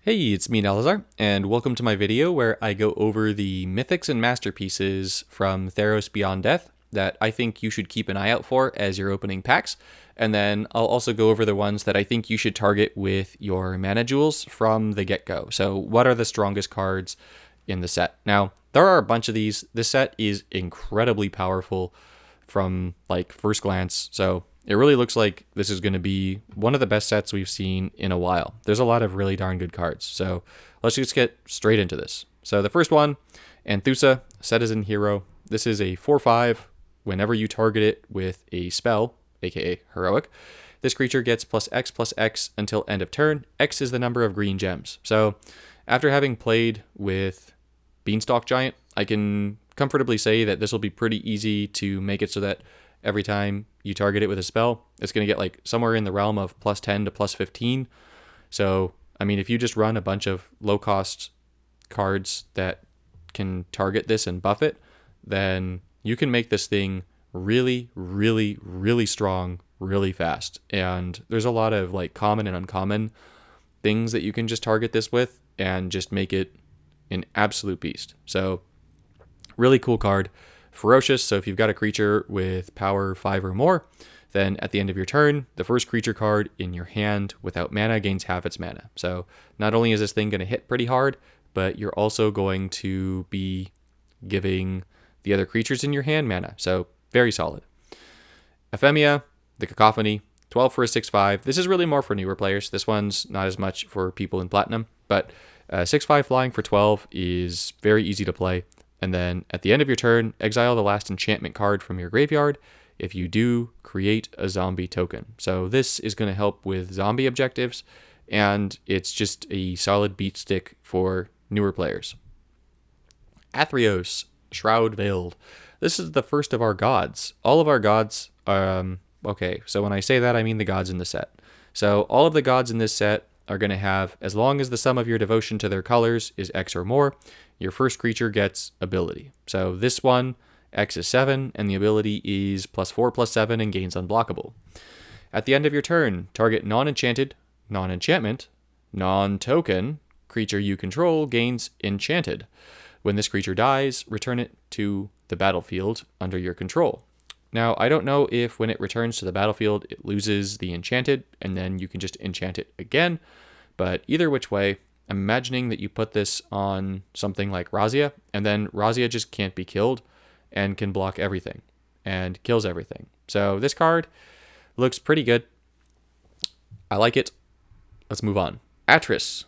Hey, it's me, Nalazar, and welcome to my video where I go over the Mythics and Masterpieces from Theros Beyond Death that I think you should keep an eye out for as you're opening packs, and then I'll also go over the ones that I think you should target with your mana jewels from the get-go. So what are the strongest cards in the set? Now, there are a bunch of these. This set is incredibly powerful from like first glance, so it really looks like this is going to be one of the best sets we've seen in a while. There's a lot of really darn good cards, so let's just get straight into this. So the first one, Anthusa, Citizen Hero. This is a 4/5. Whenever you target it with a spell, aka Heroic, this creature gets +X until end of turn. X is the number of green gems. So after having played with Beanstalk Giant, I can comfortably say that this will be pretty easy to make it so that every time you target it with a spell, it's going to get like somewhere in the realm of +10 to +15. So, I mean, if you just run a bunch of low-cost cards that can target this and buff it, then you can make this thing really, really, really strong, really fast. And there's a lot of like common and uncommon things that you can just target this with and just make it an absolute beast. So, really cool card. Ferocious, so if you've got a creature with power 5 or more, then at the end of your turn, the first creature card in your hand without mana gains half its mana. So not only is this thing going to hit pretty hard, but you're also going to be giving the other creatures in your hand mana. So very solid. Ephemia, the Cacophony, 12 for a 6/5. This is really more for newer players. This one's not as much for people in Platinum, but 6/5 flying for 12 is very easy to play. And then at the end of your turn, exile the last enchantment card from your graveyard. If you do, create a zombie token. So this is going to help with zombie objectives, and it's just a solid beat stick for newer players. Athreos, Shroud Failed. This is the first of our gods. All of our gods, okay, so when I say that, I mean the gods in the set. So all of the gods in this set are going to have, as long as the sum of your devotion to their colors is X or more, your first creature gets ability. So this one, X is 7, and the ability is +4/+7 and gains unblockable. At the end of your turn, target non-enchanted, non-enchantment, non-token creature you control gains enchanted. When this creature dies, return it to the battlefield under your control. Now, I don't know if when it returns to the battlefield, it loses the enchanted, and then you can just enchant it again, but either which way, I'm imagining that you put this on something like Razia, and then Razia just can't be killed and can block everything and kills everything. So this card looks pretty good. I like it. Let's move on. Atris,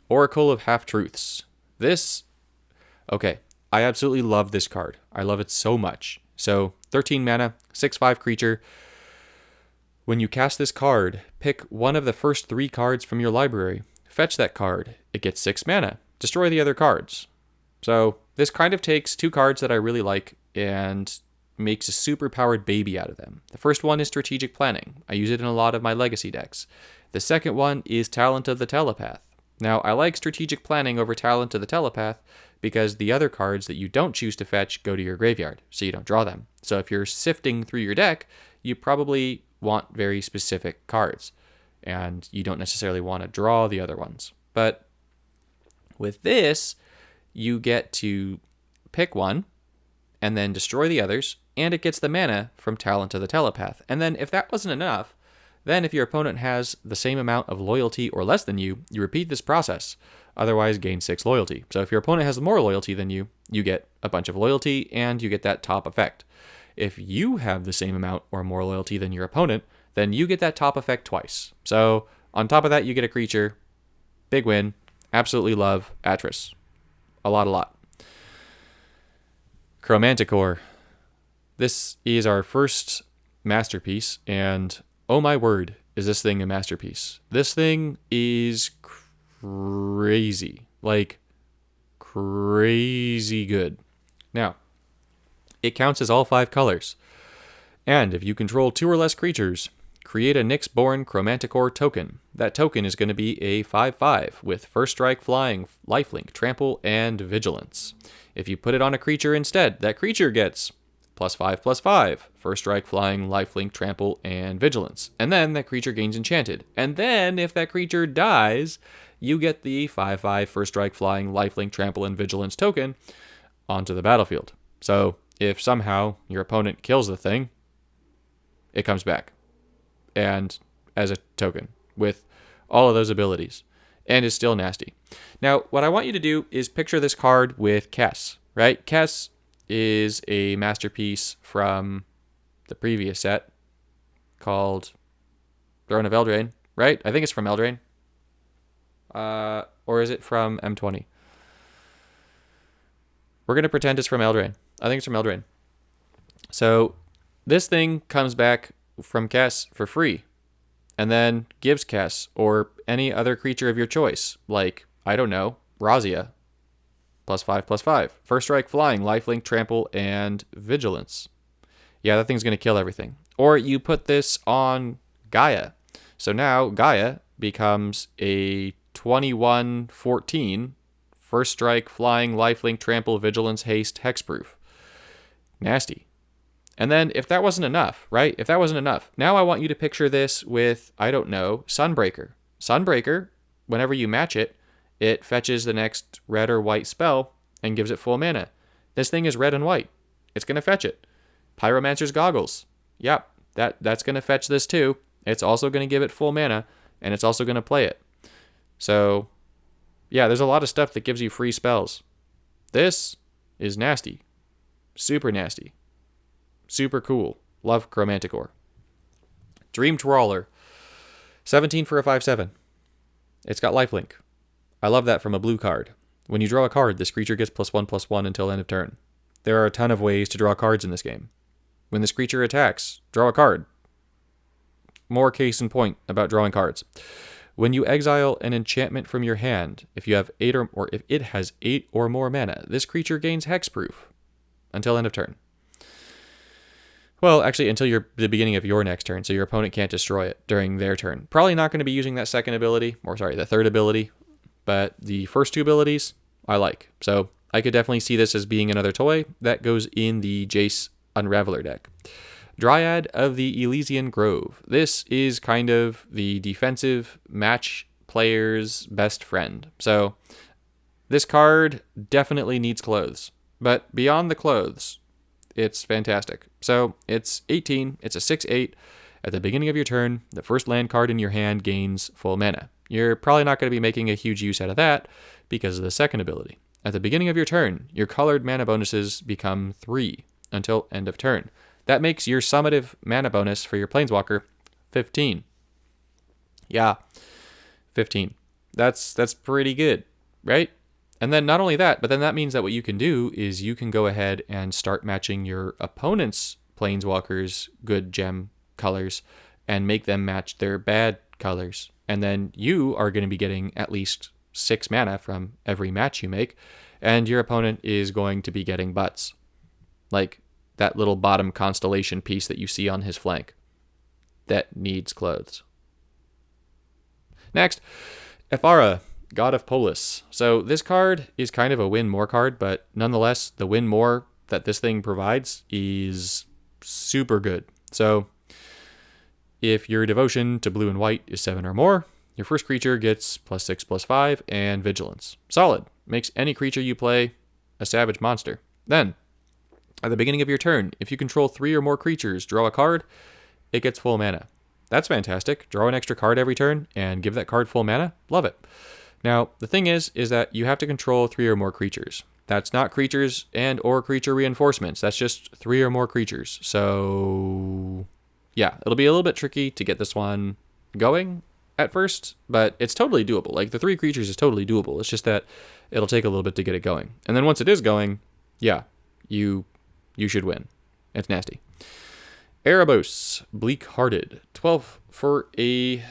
Oracle of Half-Truths. Okay, I absolutely love this card. I love it so much. So 13 mana, 6/5 creature. When you cast this card, pick one of the first 3 cards from your library. Fetch that card. It gets 6 mana. Destroy the other cards. So this kind of takes 2 cards that I really like and makes a super powered baby out of them. The first one is Strategic Planning. I use it in a lot of my Legacy decks. The second one is Talent of the Telepath. Now, I like Strategic Planning over Talent of the Telepath because the other cards that you don't choose to fetch go to your graveyard, so you don't draw them. So if you're sifting through your deck, you probably want very specific cards, and you don't necessarily want to draw the other ones. But with this, you get to pick one and then destroy the others, and it gets the mana from Talent of the Telepath. And then if that wasn't enough, then if your opponent has the same amount of loyalty or less than you, you repeat this process. Otherwise, gain 6 loyalty. So if your opponent has more loyalty than you, you get a bunch of loyalty and you get that top effect. If you have the same amount or more loyalty than your opponent, then you get that top effect twice. So on top of that, you get a creature. Big win. Absolutely love Atris. A lot. Manticore. This is our first masterpiece, and oh my word, is this thing a masterpiece. This thing is crazy. Like, crazy good. Now, it counts as all 5 colors. And if you control 2 or less creatures, create a Nyx-born Manticore token. That token is going to be a 5/5 with First Strike, Flying, Lifelink, Trample, and Vigilance. If you put it on a creature instead, that creature gets +5/+5, First Strike, Flying, Lifelink, Trample, and Vigilance. And then that creature gains Enchanted. And then if that creature dies, you get the 5/5 first strike flying lifelink trample and vigilance token onto the battlefield. So if somehow your opponent kills the thing, it comes back and as a token with all of those abilities and is still nasty. Now, what I want you to do is picture this card with Kess, right? Kess is a masterpiece from the previous set called Throne of Eldraine, right? I think it's from Eldraine. Or is it from M20? We're going to pretend it's from Eldraine. I think it's from Eldraine. So this thing comes back from Kess for free and then gives Kess or any other creature of your choice, like, I don't know, Razia, +5/+5. First strike flying, lifelink, trample, and vigilance. Yeah, that thing's going to kill everything. Or you put this on Gaia. So now Gaia becomes a 21/14 first strike, flying, lifelink, trample, vigilance, haste, hexproof. Nasty. And then if that wasn't enough, right? If that wasn't enough, now I want you to picture this with, I don't know, Sunbreaker. Sunbreaker, whenever you match it, it fetches the next red or white spell and gives it full mana. This thing is red and white. It's going to fetch it. Pyromancer's Goggles. Yep, that's going to fetch this too. It's also going to give it full mana, and it's also going to play it. So, yeah, there's a lot of stuff that gives you free spells. This is nasty. Super nasty. Super cool. Love Manticore. Dream Trawler. 17 for a 5/7. It's got lifelink. I love that from a blue card. When you draw a card, this creature gets +1/+1 until end of turn. There are a ton of ways to draw cards in this game. When this creature attacks, draw a card. More case in point about drawing cards. When you exile an enchantment from your hand, if you have 8 or if it has 8 or more mana, this creature gains hexproof until end of turn. Well, actually, until the beginning of your next turn, so your opponent can't destroy it during their turn. Probably not going to be using that second ability, the third ability, but the first two abilities, I like. So I could definitely see this as being another toy that goes in the Jace Unraveler deck. Dryad of the Elysian Grove. This is kind of the defensive match player's best friend. So this card definitely needs clothes, but beyond the clothes, it's fantastic. So it's 18, it's a 6/8. At the beginning of your turn, the first land card in your hand gains full mana. You're probably not going to be making a huge use out of that because of the second ability. At the beginning of your turn, your colored mana bonuses become 3 until end of turn. That makes your summative mana bonus for your Planeswalker 15. Yeah, 15. That's pretty good, right? And then not only that, but then that means that what you can do is you can go ahead and start matching your opponent's Planeswalker's good gem colors and make them match their bad colors. And then you are going to be getting at least 6 mana from every match you make, and your opponent is going to be getting butts. Like that little bottom constellation piece that you see on his flank that needs clothes. Next, Ephara, God of Polis. So this card is kind of a win more card, but nonetheless, the win more that this thing provides is super good. So if your devotion to blue and white is 7 or more, your first creature gets +6/+5 and vigilance. Solid. Makes any creature you play a savage monster. Then, at the beginning of your turn, if you control 3 or more creatures, draw a card, it gets full mana. That's fantastic. Draw an extra card every turn and give that card full mana. Love it. Now, the thing is that you have to control 3 or more creatures. That's not creatures and or creature reinforcements. That's just 3 or more creatures. So, yeah, it'll be a little bit tricky to get this one going at first, but it's totally doable. Like, the 3 creatures is totally doable. It's just that it'll take a little bit to get it going. And then once it is going, yeah, you should win. It's nasty. Erebos, Bleak-Hearted. 12 for a...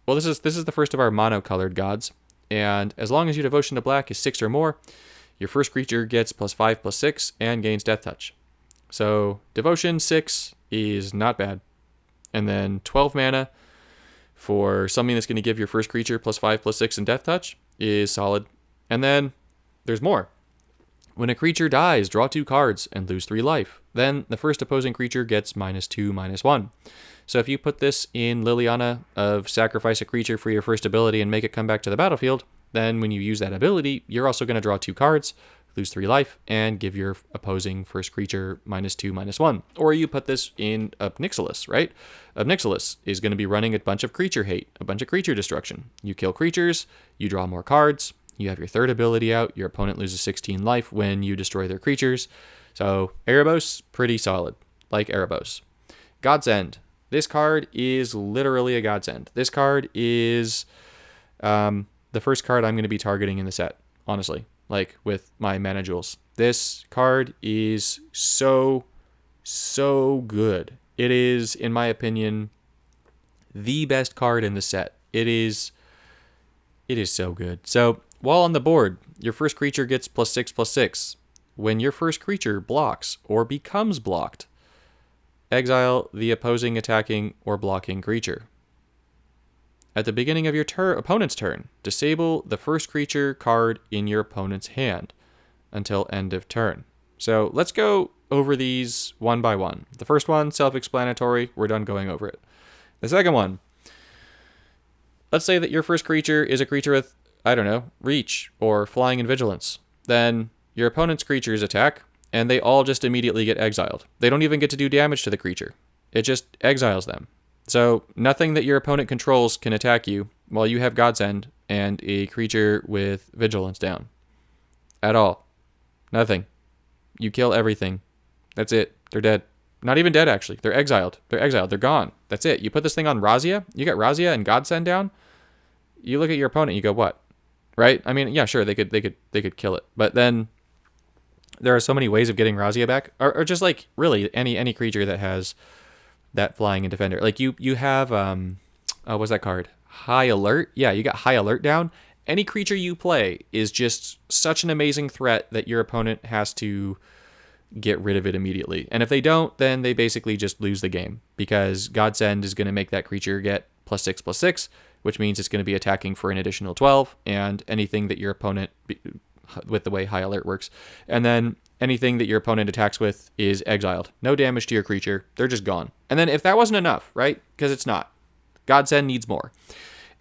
Well, this is the first of our mono-colored gods. And as long as your devotion to black is 6 or more, your first creature gets +5/+6 and gains Death Touch. So devotion 6 is not bad. And then 12 mana for something that's going to give your first creature +5/+6 and Death Touch is solid. And then there's more. When a creature dies, draw 2 cards and lose 3 life. Then the first opposing creature gets -2/-1. So if you put this in Liliana of sacrifice a creature for your first ability and make it come back to the battlefield, Then when you use that ability, you're also going to draw 2 cards, lose 3 life, and give your opposing first creature -2/-1. Or you put this in Obnixilis, right? Obnixilis is going to be running a bunch of creature hate, a bunch of creature destruction. You kill creatures, you draw more cards, you have your third ability out, your opponent loses 16 life when you destroy their creatures. So Erebos, pretty solid, like Erebos. Godsend. This card is literally a godsend. This card is the first card I'm going to be targeting in the set, honestly, like with my mana jewels. This card is so good. It is, in my opinion, the best card in the set. It is so good. So while on the board, your first creature gets +6/+6. When your first creature blocks or becomes blocked, exile the opposing attacking or blocking creature. At the beginning of your opponent's turn, disable the first creature card in your opponent's hand until end of turn. So let's go over these one by one. The first one, self-explanatory. We're done going over it. The second one, let's say that your first creature is a creature with, I don't know, reach or flying and vigilance. Then your opponent's creatures attack, and they all just immediately get exiled. They don't even get to do damage to the creature. It just exiles them. So nothing that your opponent controls can attack you while you have Godsend and a creature with vigilance down. At all. Nothing. You kill everything. That's it. They're dead. Not even dead, actually. They're exiled. They're exiled. They're gone. That's it. You put this thing on Razia. You get Razia and Godsend down. You look at your opponent. You go, what? Right? I mean, yeah, sure. They could kill it. But then there are so many ways of getting Razia back, or just like really any creature that has that flying and defender. Like you have what's that card? High Alert. Yeah, you got High Alert down. Any creature you play is just such an amazing threat that your opponent has to get rid of it immediately. And if they don't, then they basically just lose the game, because Godsend is going to make that creature get +6/+6, which means it's going to be attacking for an additional 12, and anything that your opponent, with the way High Alert works, and then anything that your opponent attacks with is exiled. No damage to your creature. They're just gone. And then if that wasn't enough, right? Because it's not. Godsend needs more.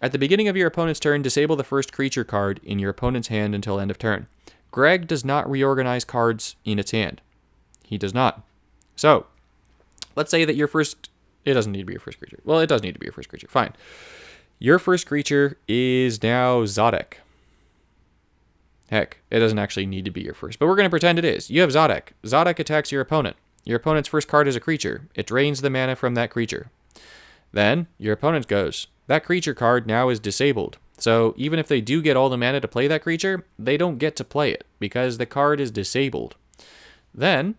At the beginning of your opponent's turn, disable the first creature card in your opponent's hand until end of turn. Greg does not reorganize cards in its hand. He does not. So, let's say that your first... It doesn't need to be your first creature. Well, it does need to be your first creature. Fine. Your first creature is now Zodek. Heck, it doesn't actually need to be your first, but we're going to pretend it is. You have Zodek. Zodek attacks your opponent. Your opponent's first card is a creature. It drains the mana from that creature. Then, your opponent goes. That creature card now is disabled. So, even if they do get all the mana to play that creature, they don't get to play it, because the card is disabled. Then,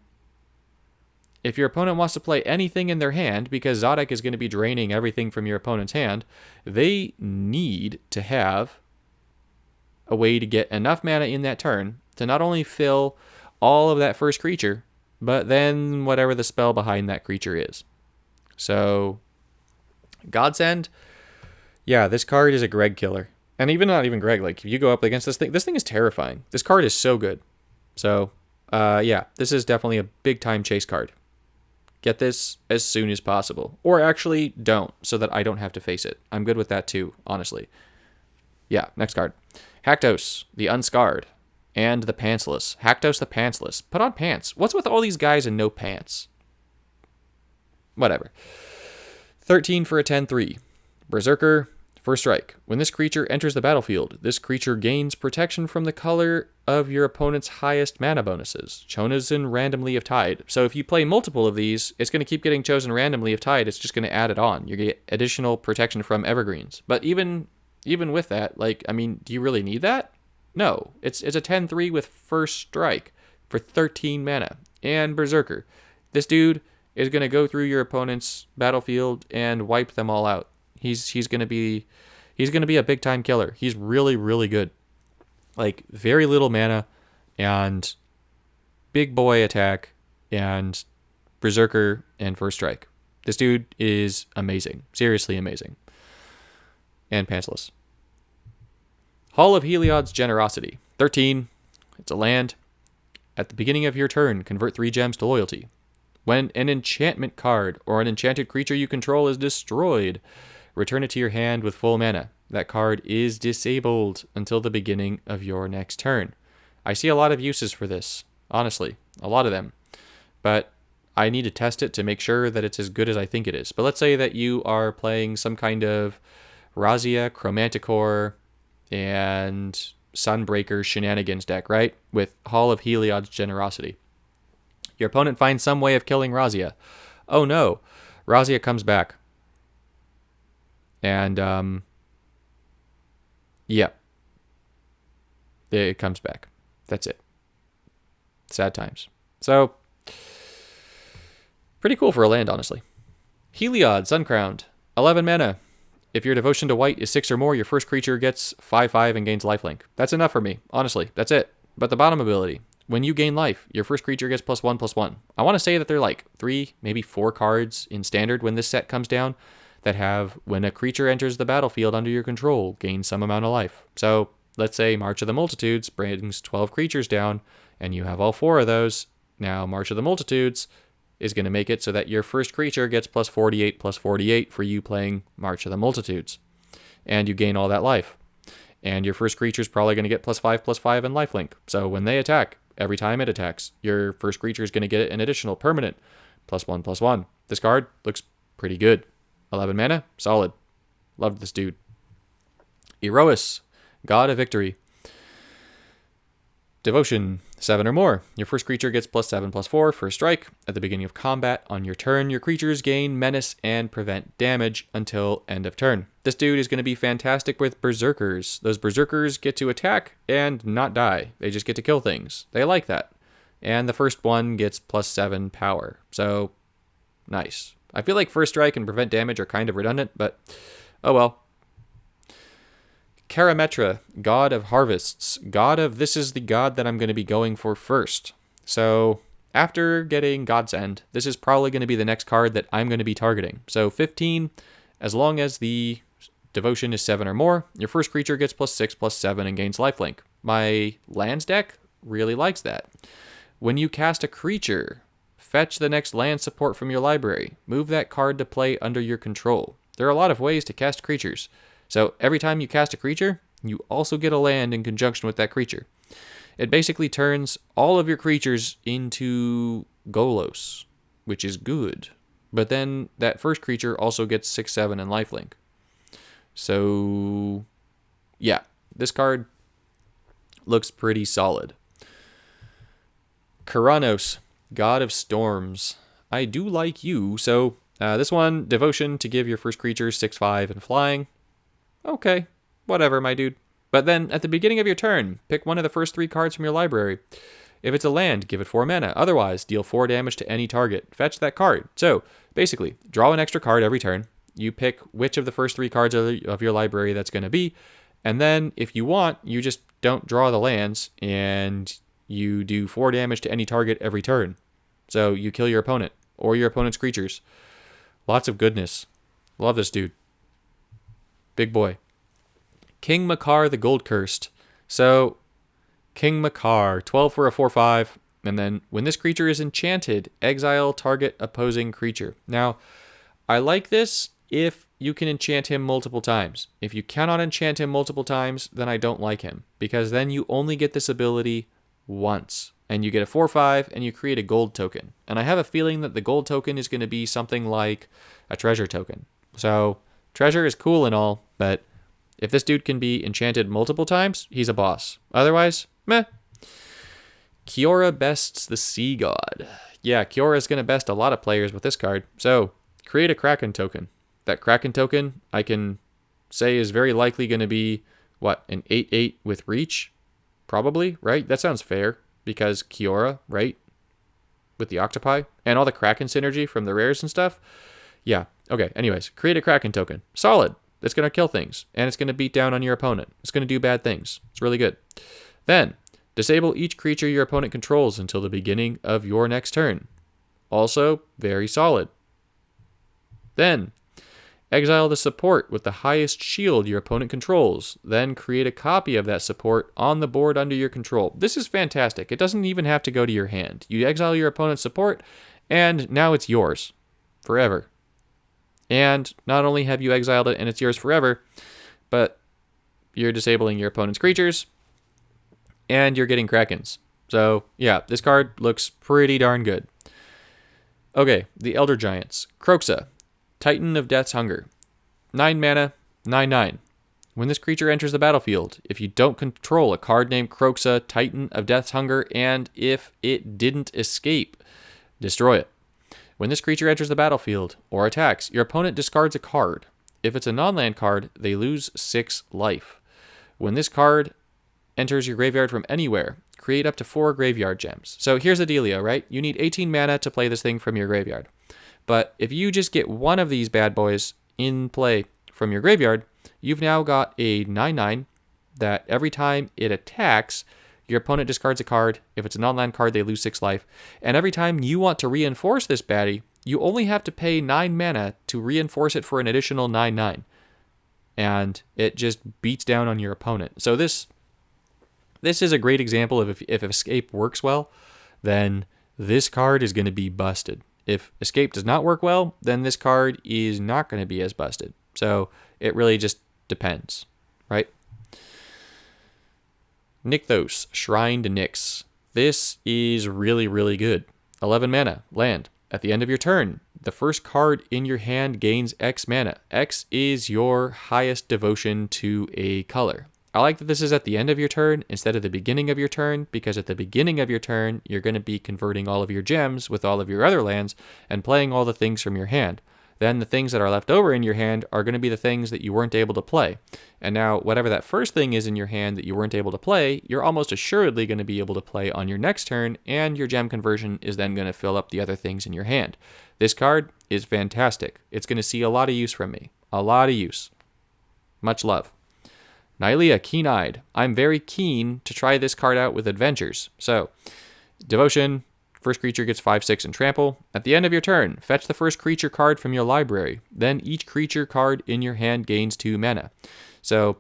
if your opponent wants to play anything in their hand, because Zodek is going to be draining everything from your opponent's hand, they need to have a way to get enough mana in that turn to not only fill all of that first creature, but then whatever the spell behind that creature is. So, Godsend, yeah, this card is a Greg killer. And even not even Greg, like, if you go up against this thing is terrifying. This card is so good. So, yeah, this is definitely a big-time chase card. Get this as soon as possible. Or actually, don't, so that I don't have to face it. I'm good with that too, honestly. Yeah, next card. Haktos, the Unscarred, and the Pantsless. Haktos the Pantsless. Put on pants. What's with all these guys and no pants? Whatever. 13 for a 10/3. Berserker, first strike. When this creature enters the battlefield, this creature gains protection from the color of your opponent's highest mana bonuses, chosen randomly if tied. So if you play multiple of these, it's going to keep getting chosen randomly if tied. It's just going to add it on. You're going to get additional protection from evergreens. But even with that, like, I mean, do you really need that? No. It's a 10/3 with first strike for 13 mana. And Berserker. This dude is going to go through your opponent's battlefield and wipe them all out. He's going to be a big time killer. He's really, really good. Like, very little mana and big boy attack and Berserker and first strike. This dude is amazing. Seriously amazing. And Pantsless. Hall of Heliod's Generosity. 13. It's a land. At the beginning of your turn, convert 3 gems to loyalty. When an enchantment card or an enchanted creature you control is destroyed, return it to your hand with full mana. that card is disabled until the beginning of your next turn. I see a lot of uses for this, honestly, a lot of them. But I need to test it to make sure that it's as good as I think it is. But let's say that you are playing some kind of Razia, Manticore, and Sunbreaker shenanigans deck, right? With Hall of Heliod's Generosity. Your opponent finds some way of killing Razia. Oh no, Razia comes back. And, yeah. It comes back. That's it. Sad times. So, pretty cool for a land, honestly. Heliod, Uncrowned, 11 mana. If your devotion to white is 6 or more, your first creature gets 5/5 and gains lifelink. That's enough for me, honestly. That's it. But the bottom ability, when you gain life, your first creature gets +1/+1. I want to say that there are like 3, maybe 4 cards in Standard when this set comes down that have, when a creature enters the battlefield under your control, gain some amount of life. So let's say March of the Multitudes brings 12 creatures down, and you have all 4 of those. Now March of the Multitudes is going to make it so that your first creature gets +48/+48 for you playing March of the Multitudes. And you gain all that life. And your first creature is probably going to get +5/+5 and lifelink. So when they attack, every time it attacks, your first creature is going to get an additional permanent +1/+1. This card looks pretty good. 11 mana, solid. Loved this dude. Erebos, God of Victory. Devotion, 7 or more. Your first creature gets +7/+4 for a strike. At the beginning of combat, on your turn, your creatures gain menace and prevent damage until end of turn. This dude is going to be fantastic with Berserkers. Those Berserkers get to attack and not die. They just get to kill things. They like that. And the first one gets +7 power. So, nice. I feel like first strike and prevent damage are kind of redundant, but oh well. Karametra, God of Harvests. This is the god that I'm going to be going for first. So after getting Godsend, this is probably going to be the next card that I'm going to be targeting. So 15, as long as the devotion is 7 or more, your first creature gets +6/+7 and gains lifelink. My lands deck really likes that. When you cast a creature, fetch the next land support from your library. Move that card to play under your control. There are a lot of ways to cast creatures. So every time you cast a creature, you also get a land in conjunction with that creature. It basically turns all of your creatures into Golos, which is good. But then that first creature also gets 6/7 and lifelink. So, yeah, this card looks pretty solid. Keranos, God of Storms. I do like you. So this one, devotion to give your first creature 6/5 and flying. Okay, whatever, my dude. But then, at the beginning of your turn, pick one of the first 3 cards from your library. If it's a land, give it 4 mana. Otherwise, deal 4 damage to any target. Fetch that card. So, basically, draw an extra card every turn. You pick which of the first 3 cards of your library that's going to be. And then, if you want, you just don't draw the lands, and you do 4 damage to any target every turn. So, you kill your opponent, or your opponent's creatures. Lots of goodness. Love this dude. Big boy. King Makar the Gold Cursed. So, King Makar, 12 for a 4/5, and then when this creature is enchanted, exile target opposing creature. Now, I like this if you can enchant him multiple times. If you cannot enchant him multiple times, then I don't like him, because then you only get this ability once, and you get a 4/5, and you create a gold token. And I have a feeling that the gold token is going to be something like a treasure token. So, treasure is cool and all, but if this dude can be enchanted multiple times, he's a boss. Otherwise, meh. Kiara bests the Sea God. Yeah, Kiara is going to best a lot of players with this card. So, create a Kraken token. That Kraken token, I can say, is very likely going to be, an 8/8 with reach? Probably, right? That sounds fair, because Kiara, right? With the octopi, and all the Kraken synergy from the rares and stuff. Yeah, okay, anyways, create a Kraken token. Solid. It's going to kill things, and it's going to beat down on your opponent. It's going to do bad things. It's really good. Then, disable each creature your opponent controls until the beginning of your next turn. Also, very solid. Then, exile the support with the highest shield your opponent controls. Then create a copy of that support on the board under your control. This is fantastic. It doesn't even have to go to your hand. You exile your opponent's support, and now it's yours. Forever. And not only have you exiled it and it's yours forever, but you're disabling your opponent's creatures, and you're getting Krakens. So, yeah, this card looks pretty darn good. Okay, the Elder Giants. Kroxa, Titan of Death's Hunger. 9 mana, 9/9. When this creature enters the battlefield, if you don't control a card named Kroxa, Titan of Death's Hunger, and if it didn't escape, destroy it. When this creature enters the battlefield or attacks, your opponent discards a card. If it's a non-land card, they lose 6 life. When this card enters your graveyard from anywhere, create up to 4 graveyard gems. So here's the dealio, right? You need 18 mana to play this thing from your graveyard. But if you just get one of these bad boys in play from your graveyard, you've now got a 9/9 that every time it attacks, your opponent discards a card. If it's a non-land card, they lose 6 life. And every time you want to reinforce this baddie, you only have to pay 9 mana to reinforce it for an additional 9/9. And it just beats down on your opponent. So this is a great example of if Escape works well, then this card is going to be busted. If Escape does not work well, then this card is not going to be as busted. So it really just depends, right? Nykthos, Shrine to Nix. This is really, really good. 11 mana, land. At the end of your turn, the first card in your hand gains X mana. X is your highest devotion to a color. I like that this is at the end of your turn instead of the beginning of your turn, because at the beginning of your turn, you're going to be converting all of your gems with all of your other lands and playing all the things from your hand. Then the things that are left over in your hand are going to be the things that you weren't able to play. And now, whatever that first thing is in your hand that you weren't able to play, you're almost assuredly going to be able to play on your next turn, and your gem conversion is then going to fill up the other things in your hand. This card is fantastic. It's going to see a lot of use from me. A lot of use. Much love. Hylia, Keeneyed. I'm very keen to try this card out with adventures. So, Devotion. First creature gets 5/6 and trample. At the end of your turn, fetch the first creature card from your library. Then each creature card in your hand gains 2 mana. So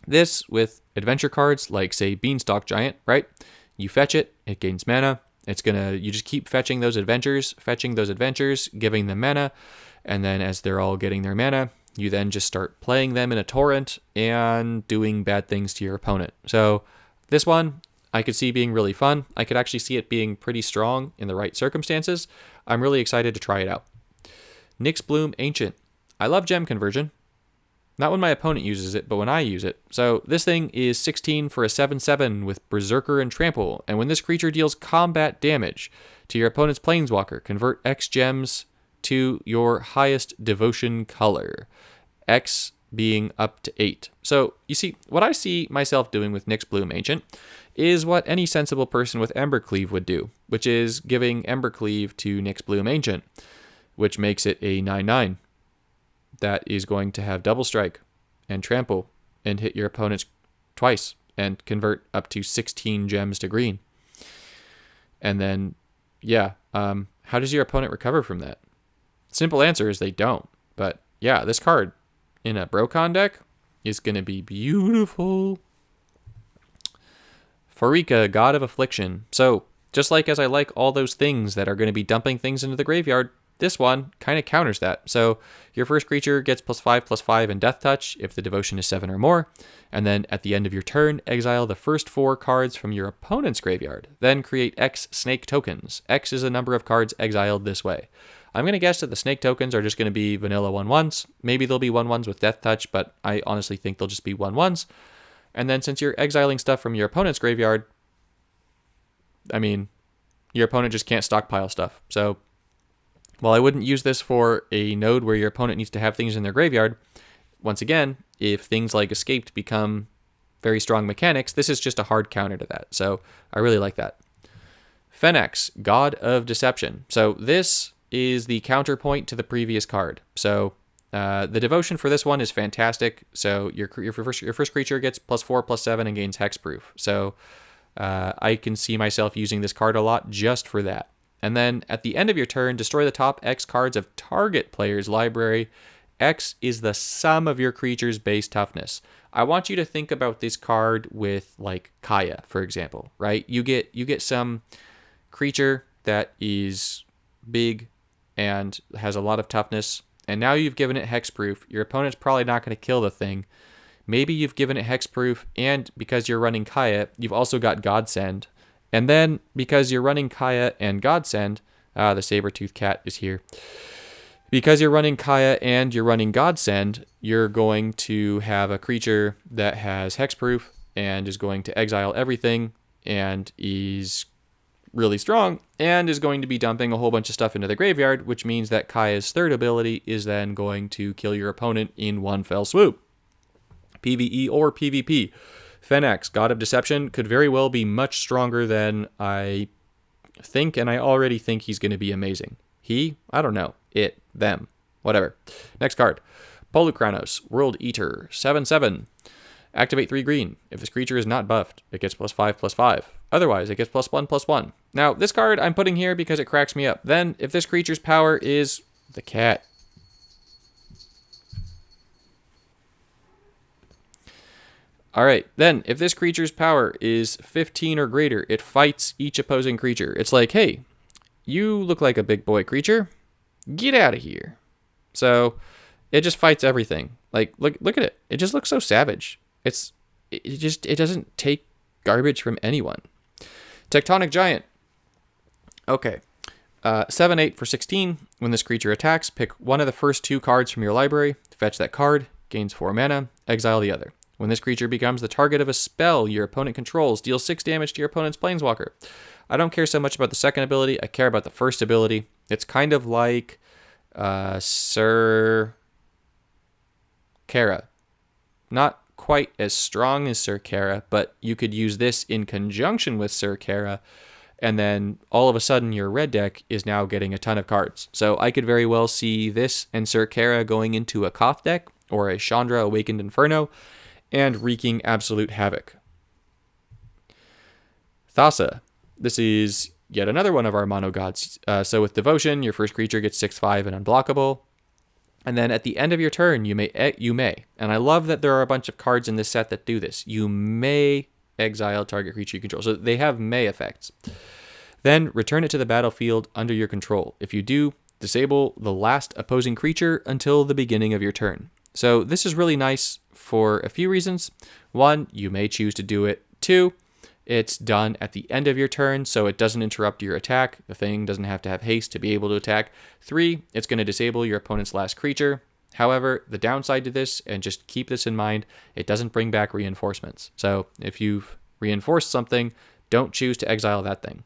this with adventure cards like, say, Beanstalk Giant, right? You fetch it, it gains mana. You just keep fetching those adventures, giving them mana, and then as they're all getting their mana, you then just start playing them in a torrent and doing bad things to your opponent. So this one I could see being really fun. I could actually see it being pretty strong in the right circumstances. I'm really excited to try it out. Nix Bloom Ancient. I love gem conversion. Not when my opponent uses it, but when I use it. So this thing is 16 for a 7/7 with Berserker and Trample. And when this creature deals combat damage to your opponent's Planeswalker, convert X gems to your highest devotion color. X being up to 8. So you see, what I see myself doing with Nix Bloom Ancient is what any sensible person with Embercleave would do, which is giving Embercleave to Nix Bloom Ancient, which makes it a 9/9 that is going to have double strike and trample and hit your opponents twice and convert up to 16 gems to green. And then, how does your opponent recover from that? Simple answer is they don't. But yeah, this card in a Brocon deck is going to be beautiful. Pharika, God of Affliction. So, just like as I like all those things that are going to be dumping things into the graveyard, this one kind of counters that. So, your first creature gets +5/+5 and Death Touch if the devotion is 7 or more. And then at the end of your turn, exile the first 4 cards from your opponent's graveyard. Then create X snake tokens. X is a number of cards exiled this way. I'm going to guess that the snake tokens are just going to be vanilla 1/1s. Maybe they'll be 1/1s with Death Touch, but I honestly think they'll just be 1/1s. And then since you're exiling stuff from your opponent's graveyard, your opponent just can't stockpile stuff. So while I wouldn't use this for a node where your opponent needs to have things in their graveyard, once again, if things like Escaped become very strong mechanics, this is just a hard counter to that. So I really like that. Phenax, God of Deception. So this is the counterpoint to the previous card. So the devotion for this one is fantastic. So your first creature gets +4/+7 and gains hexproof. So I can see myself using this card a lot just for that. And then at the end of your turn, destroy the top X cards of target player's library. X is the sum of your creature's base toughness. I want you to think about this card with like Kaya, for example, right? You get some creature that is big and has a lot of toughness, and now you've given it hexproof. Your opponent's probably not going to kill the thing, maybe you've given it hexproof, and because you're running Kaya, you've also got Godsend. And then because you're running Kaya and Godsend, the saber-toothed cat is here. Because you're running Kaya and you're running Godsend, you're going to have a creature that has hexproof and is going to exile everything and is really strong and is going to be dumping a whole bunch of stuff into the graveyard, which means that Kaya's third ability is then going to kill your opponent in one fell swoop. PvE or PvP. Fenax, God of Deception, could very well be much stronger than I think, and I already think he's going to be amazing. I don't know. It, them, whatever. Next card. Polukranos, World Eater, 7/7. Activate 3 green. If this creature is not buffed, it gets +5/+5. Otherwise, it gets +1/+1. Now, this card I'm putting here because it cracks me up. Then, if this creature's power is the cat. Alright, then, if this creature's power is 15 or greater, it fights each opposing creature. It's like, hey, you look like a big boy creature. Get out of here. So, it just fights everything. Like, look at it. It just looks so savage. It doesn't take garbage from anyone. Tectonic Giant. Okay. 7/8 for 16. When this creature attacks, pick one of the first 2 cards from your library, fetch that card, gains 4 mana, exile the other. When this creature becomes the target of a spell your opponent controls, deal 6 damage to your opponent's planeswalker. I don't care so much about the second ability, I care about the first ability. It's kind of like Sir Kiara. Not quite as strong as Sir Kiara, but you could use this in conjunction with Sir Kiara, and then all of a sudden your red deck is now getting a ton of cards. So I could very well see this and Sir Kiara going into a Koth deck, or a Chandra Awakened Inferno, and wreaking absolute havoc. Sasa. This is yet another one of our mono gods. So with Devotion, your first creature gets 6/5 and unblockable. And then at the end of your turn, you may, and I love that there are a bunch of cards in this set that do this. You may exile target creature you control. So they have may effects. Then return it to the battlefield under your control. If you do, disable the last opposing creature until the beginning of your turn. So this is really nice for a few reasons. 1, you may choose to do it. 2, it's done at the end of your turn, so it doesn't interrupt your attack. The thing doesn't have to have haste to be able to attack. 3, it's going to disable your opponent's last creature. However, the downside to this, and just keep this in mind, it doesn't bring back reinforcements. So if you've reinforced something, don't choose to exile that thing.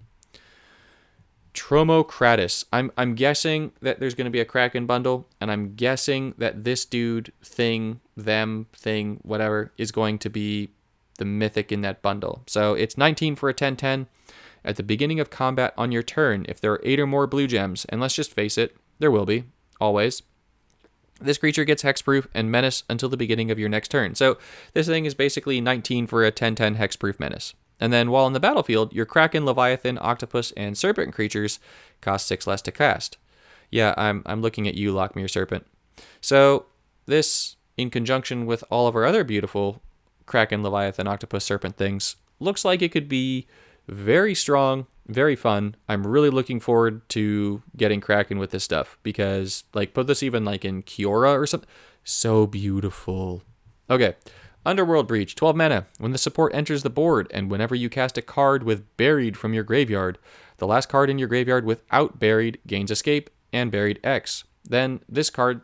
Tromocratis. I'm guessing that there's going to be a Kraken bundle, and I'm guessing that this dude, thing, them, thing, whatever, is going to be the mythic in that bundle. So it's 19 for a 10/10. At the beginning of combat on your turn, if there are 8 or more blue gems, and let's just face it, there will be, always, this creature gets hexproof and menace until the beginning of your next turn. So this thing is basically 19 for a 10/10 hexproof menace. And then while in the battlefield, your Kraken, Leviathan, Octopus, and Serpent creatures cost 6 less to cast. Yeah, I'm looking at you, Lockmere Serpent. So this, in conjunction with all of our other beautiful Kraken, Leviathan, Octopus, Serpent things, looks like it could be very strong, very fun. I'm really looking forward to getting Kraken with this stuff, because, like, put this even, like, in Kiara or something. So beautiful. Okay. Underworld Breach, 12 mana. When the support enters the board, and whenever you cast a card with Buried from your graveyard, the last card in your graveyard without Buried gains Escape and Buried X. Then this card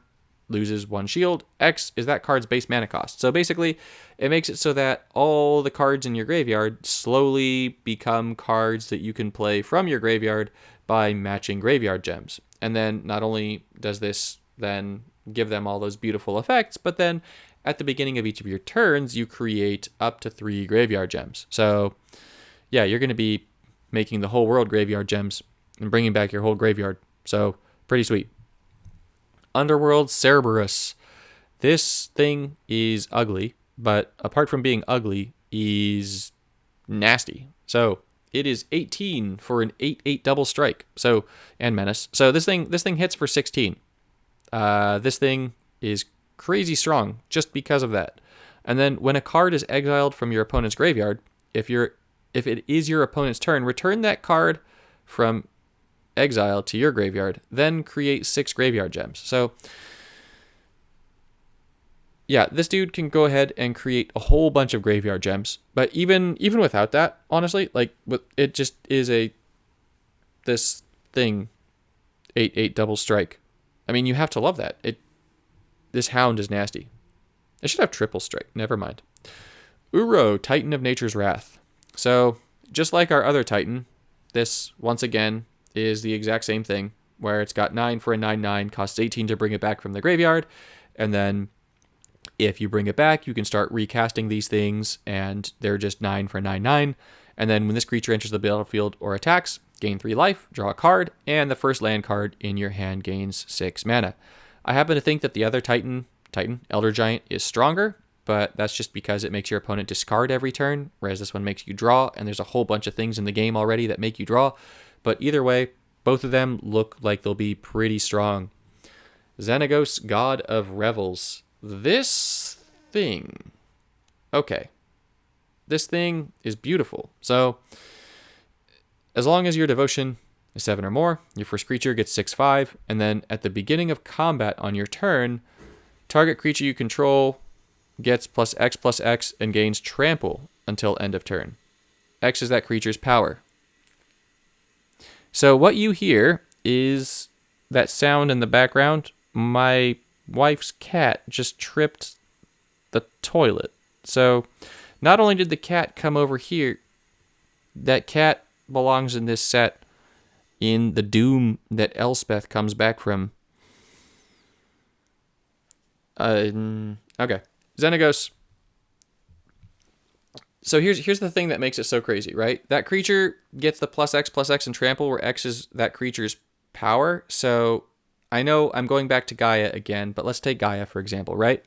loses 1 shield. X is that card's base mana cost. So basically, it makes it so that all the cards in your graveyard slowly become cards that you can play from your graveyard by matching graveyard gems. And then not only does this then give them all those beautiful effects, but then at the beginning of each of your turns, you create up to 3 graveyard gems. So yeah, you're going to be making the whole world graveyard gems and bringing back your whole graveyard. So pretty sweet. Underworld Cerberus. This thing is ugly, but apart from being ugly, is nasty. So it is 18 for an 8/8 double strike. So, and menace. So this thing hits for 16. This thing is crazy strong just because of that. And then when a card is exiled from your opponent's graveyard, if it is your opponent's turn, return that card from exile to your graveyard, then create 6 graveyard gems. So yeah, this dude can go ahead and create a whole bunch of graveyard gems. But even without that, honestly, like it just is this thing, 8/8 double strike. I mean, you have to love that. This hound is nasty. It should have triple strike. Never mind. Uro, Titan of Nature's Wrath. So just like our other Titan, this once again is the exact same thing, where it's got 9 for a 9/9, costs 18 to bring it back from the graveyard, and then if you bring it back, you can start recasting these things, and they're just 9 for 9/9. And then when this creature enters the battlefield or attacks, gain 3 life, draw a card, and the first land card in your hand gains 6 mana. I happen to think that the other Titan, Elder Giant, is stronger, but that's just because it makes your opponent discard every turn, whereas this one makes you draw, and there's a whole bunch of things in the game already that make you draw. But either way, both of them look like they'll be pretty strong. Xenagos, God of Revels. This thing. Okay. This thing is beautiful. So, as long as your devotion is 7 or more, your first creature gets 6/5, and then at the beginning of combat on your turn, target creature you control gets +X/+X and gains trample until end of turn. X is that creature's power. So what you hear is that sound in the background. My wife's cat just tripped the toilet. So not only did the cat come over here, that cat belongs in this set in the doom that Elspeth comes back from. Okay. Xenagos. So here's the thing that makes it so crazy, right? That creature gets the +X/+X and trample, where X is that creature's power. So I know I'm going back to Gaia again, but let's take Gaia for example, right?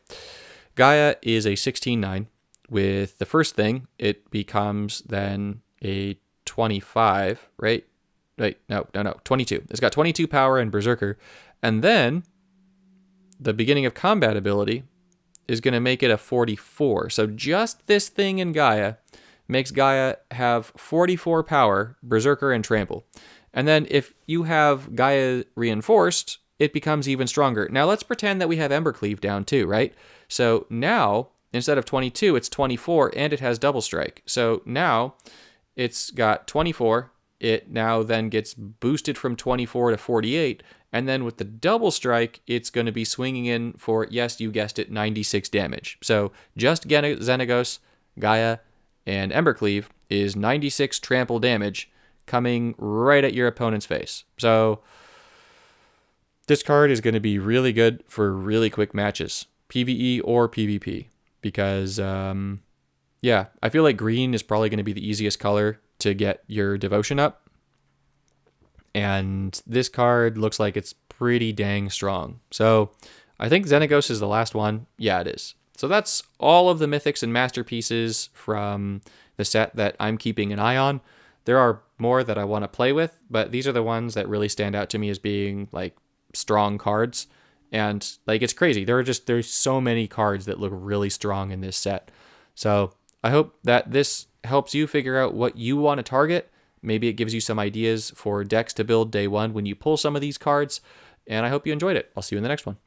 Gaia is a 16/9. With the first thing, it becomes then a 25, right? Wait, no, 22. It's got 22 power and Berserker. And then the beginning of combat ability is going to make it a 44. So just this thing in Gaia makes Gaia have 44 power, Berserker, and Trample. And then if you have Gaia reinforced, it becomes even stronger. Now let's pretend that we have Embercleave down too, right? So now, instead of 22, it's 24, and it has Double Strike. So now it's got 24. It now then gets boosted from 24 to 48. And then with the Double Strike, it's going to be swinging in for, yes, you guessed it, 96 damage. So just Xenagos, Gaia, and Embercleave is 96 trample damage coming right at your opponent's face. So this card is going to be really good for really quick matches, PvE or PvP, because, yeah, I feel like green is probably going to be the easiest color to get your devotion up. And this card looks like it's pretty dang strong. So I think Xenagos is the last one. Yeah, it is. So that's all of the Mythics and Masterpieces from the set that I'm keeping an eye on. There are more that I want to play with, but these are the ones that really stand out to me as being like strong cards. And like, it's crazy. There's so many cards that look really strong in this set. So I hope that this helps you figure out what you want to target. Maybe it gives you some ideas for decks to build day one when you pull some of these cards. And I hope you enjoyed it. I'll see you in the next one.